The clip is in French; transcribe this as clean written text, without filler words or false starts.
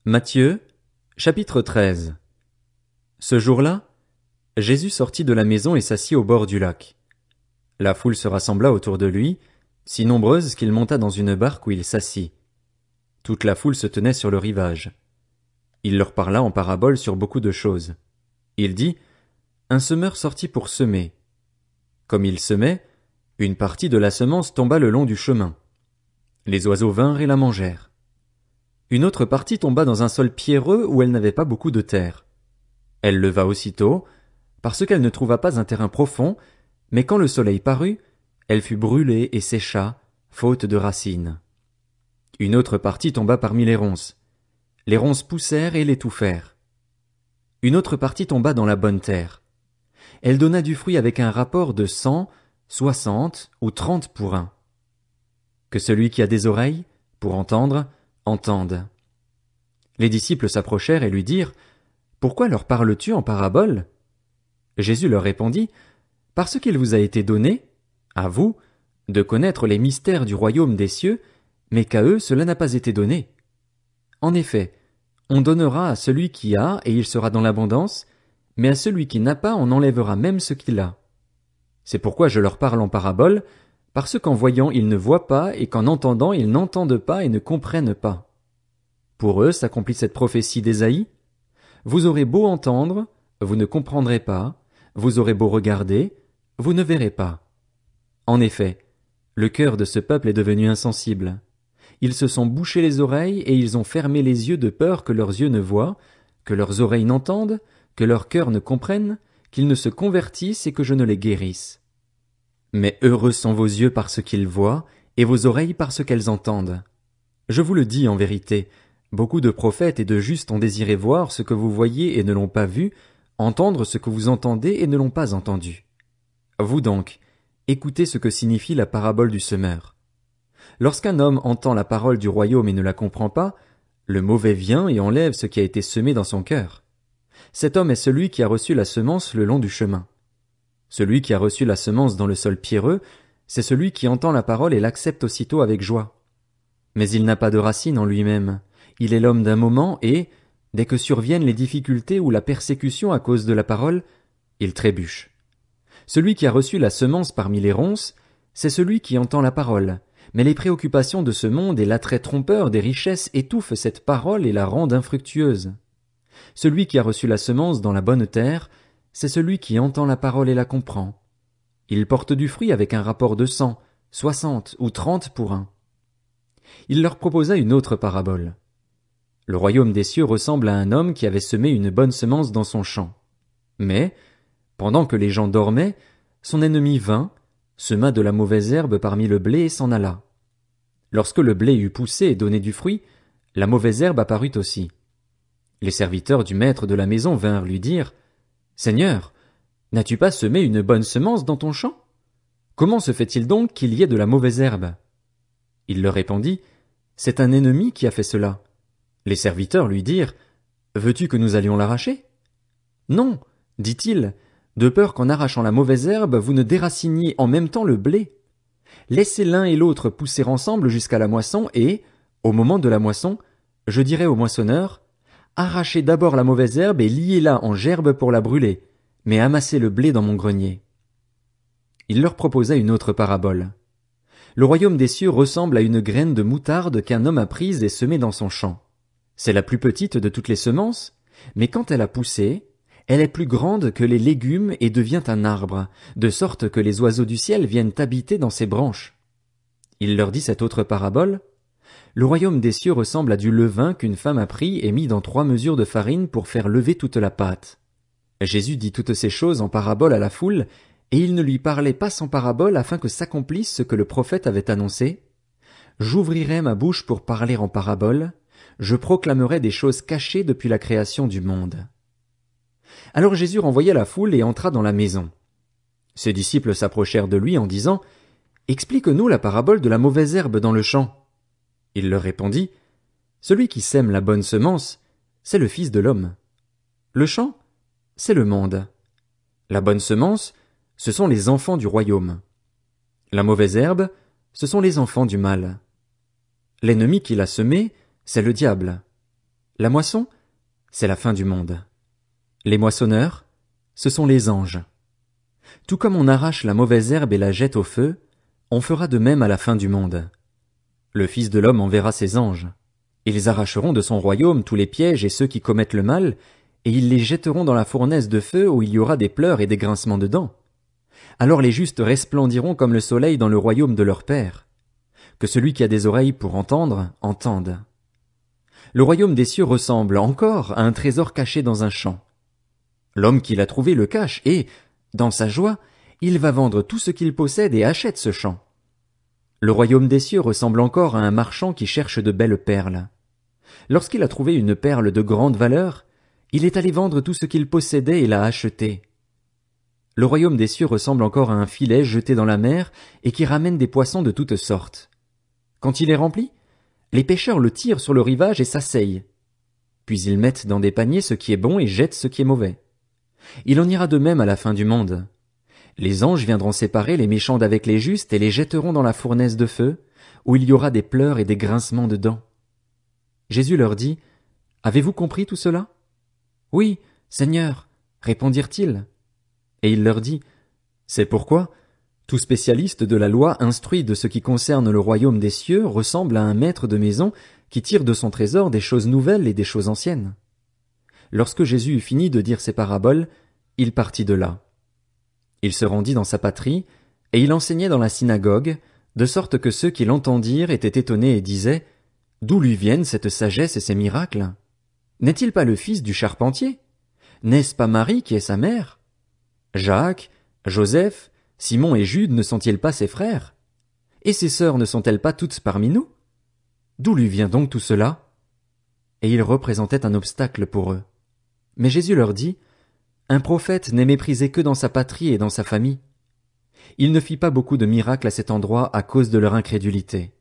Matthieu, chapitre 13. Ce jour-là, Jésus sortit de la maison et s'assit au bord du lac. La foule se rassembla autour de lui, si nombreuse qu'il monta dans une barque où il s'assit. Toute la foule se tenait sur le rivage. Il leur parla en parabole sur beaucoup de choses. Il dit, un semeur sortit pour semer. Comme il semait, une partie de la semence tomba le long du chemin. Les oiseaux vinrent et la mangèrent. Une autre partie tomba dans un sol pierreux où elle n'avait pas beaucoup de terre. Elle leva aussitôt, parce qu'elle ne trouva pas un terrain profond, mais quand le soleil parut, elle fut brûlée et sécha, faute de racines. Une autre partie tomba parmi les ronces. Les ronces poussèrent et l'étouffèrent. Une autre partie tomba dans la bonne terre. Elle donna du fruit avec un rapport de 100, 60 ou 30 pour un. Que celui qui a des oreilles, pour entendre, entende. Les disciples s'approchèrent et lui dirent, « Pourquoi leur parles-tu en parabole ?» Jésus leur répondit, « Parce qu'il vous a été donné, à vous, de connaître les mystères du royaume des cieux, mais qu'à eux cela n'a pas été donné. En effet, on donnera à celui qui a, et il sera dans l'abondance, mais à celui qui n'a pas, on enlèvera même ce qu'il a. C'est pourquoi je leur parle en parabole, parce qu'en voyant ils ne voient pas, et qu'en entendant ils n'entendent pas et ne comprennent pas. Pour eux s'accomplit cette prophétie d'Ésaïe. Vous aurez beau entendre, vous ne comprendrez pas, vous aurez beau regarder, vous ne verrez pas. En effet, le cœur de ce peuple est devenu insensible. Ils se sont bouchés les oreilles et ils ont fermé les yeux de peur que leurs yeux ne voient, que leurs oreilles n'entendent, que leur cœur ne comprenne, qu'ils ne se convertissent et que je ne les guérisse. Mais heureux sont vos yeux parce qu'ils voient, et vos oreilles parce qu'elles entendent. Je vous le dis en vérité, beaucoup de prophètes et de justes ont désiré voir ce que vous voyez et ne l'ont pas vu, entendre ce que vous entendez et ne l'ont pas entendu. Vous donc, écoutez ce que signifie la parabole du semeur. Lorsqu'un homme entend la parole du royaume et ne la comprend pas, le mauvais vient et enlève ce qui a été semé dans son cœur. Cet homme est celui qui a reçu la semence le long du chemin. Celui qui a reçu la semence dans le sol pierreux, c'est celui qui entend la parole et l'accepte aussitôt avec joie. Mais il n'a pas de racine en lui-même. Il est l'homme d'un moment et, dès que surviennent les difficultés ou la persécution à cause de la parole, il trébuche. Celui qui a reçu la semence parmi les ronces, c'est celui qui entend la parole, mais les préoccupations de ce monde et l'attrait trompeur des richesses étouffent cette parole et la rendent infructueuse. Celui qui a reçu la semence dans la bonne terre, c'est celui qui entend la parole et la comprend. Il porte du fruit avec un rapport de 100, 60 ou 30 pour un. Il leur proposa une autre parabole. Le royaume des cieux ressemble à un homme qui avait semé une bonne semence dans son champ. Mais, pendant que les gens dormaient, son ennemi vint, sema de la mauvaise herbe parmi le blé et s'en alla. Lorsque le blé eut poussé et donné du fruit, la mauvaise herbe apparut aussi. Les serviteurs du maître de la maison vinrent lui dire, « Seigneur, n'as-tu pas semé une bonne semence dans ton champ? Comment se fait-il donc qu'il y ait de la mauvaise herbe ?» Il leur répondit, « C'est un ennemi qui a fait cela. » Les serviteurs lui dirent, « Veux-tu que nous allions l'arracher ?» Non, dit-il, de peur qu'en arrachant la mauvaise herbe, vous ne déraciniez en même temps le blé. Laissez l'un et l'autre pousser ensemble jusqu'à la moisson et, au moment de la moisson, je dirai au moissonneur, arrachez d'abord la mauvaise herbe et liez-la en gerbe pour la brûler, mais amassez le blé dans mon grenier. Il leur proposa une autre parabole. Le royaume des cieux ressemble à une graine de moutarde qu'un homme a prise et semée dans son champ. C'est la plus petite de toutes les semences, mais quand elle a poussé, elle est plus grande que les légumes et devient un arbre, de sorte que les oiseaux du ciel viennent habiter dans ses branches. Il leur dit cette autre parabole. Le royaume des cieux ressemble à du levain qu'une femme a pris et mis dans 3 mesures de farine pour faire lever toute la pâte. Jésus dit toutes ces choses en parabole à la foule, et il ne lui parlait pas sans parabole afin que s'accomplisse ce que le prophète avait annoncé. J'ouvrirai ma bouche pour parler en parabole, je proclamerai des choses cachées depuis la création du monde. Alors Jésus renvoya la foule et entra dans la maison. Ses disciples s'approchèrent de lui en disant, « Explique-nous la parabole de la mauvaise herbe dans le champ. » Il leur répondit, « Celui qui sème la bonne semence, c'est le Fils de l'homme. Le champ, c'est le monde. La bonne semence, ce sont les enfants du royaume. La mauvaise herbe, ce sont les enfants du mal. L'ennemi qui l'a semé, c'est le diable. La moisson, c'est la fin du monde. Les moissonneurs, ce sont les anges. Tout comme on arrache la mauvaise herbe et la jette au feu, on fera de même à la fin du monde. Le Fils de l'homme enverra ses anges. Ils arracheront de son royaume tous les pièges et ceux qui commettent le mal, et ils les jetteront dans la fournaise de feu où il y aura des pleurs et des grincements de dents. Alors les justes resplendiront comme le soleil dans le royaume de leur Père. Que celui qui a des oreilles pour entendre, entende. Le royaume des cieux ressemble encore à un trésor caché dans un champ. L'homme qui l'a trouvé le cache et, dans sa joie, il va vendre tout ce qu'il possède et achète ce champ. Le royaume des cieux ressemble encore à un marchand qui cherche de belles perles. Lorsqu'il a trouvé une perle de grande valeur, il est allé vendre tout ce qu'il possédait et l'a achetée. Le royaume des cieux ressemble encore à un filet jeté dans la mer et qui ramène des poissons de toutes sortes. Quand il est rempli, les pêcheurs le tirent sur le rivage et s'asseyent. Puis ils mettent dans des paniers ce qui est bon et jettent ce qui est mauvais. Il en ira de même à la fin du monde. Les anges viendront séparer les méchants d'avec les justes et les jetteront dans la fournaise de feu, où il y aura des pleurs et des grincements de dents. Jésus leur dit, « Avez-vous compris tout cela » ? « Oui, Seigneur, répondirent-ils. Et il leur dit, « C'est pourquoi tout spécialiste de la loi instruit de ce qui concerne le royaume des cieux ressemble à un maître de maison qui tire de son trésor des choses nouvelles et des choses anciennes. » Lorsque Jésus eut fini de dire ces paraboles, il partit de là. Il se rendit dans sa patrie, et il enseignait dans la synagogue, de sorte que ceux qui l'entendirent étaient étonnés et disaient, « D'où lui viennent cette sagesse et ces miracles? N'est-il pas le fils du charpentier? N'est-ce pas Marie qui est sa mère? Jacques, Joseph, Simon et Jude ne sont-ils pas ses frères? Et ses sœurs ne sont-elles pas toutes parmi nous? D'où lui vient donc tout cela? » Et il représentait un obstacle pour eux. Mais Jésus leur dit, « Un prophète n'est méprisé que dans sa patrie et dans sa famille. » Il ne fit pas beaucoup de miracles à cet endroit à cause de leur incrédulité.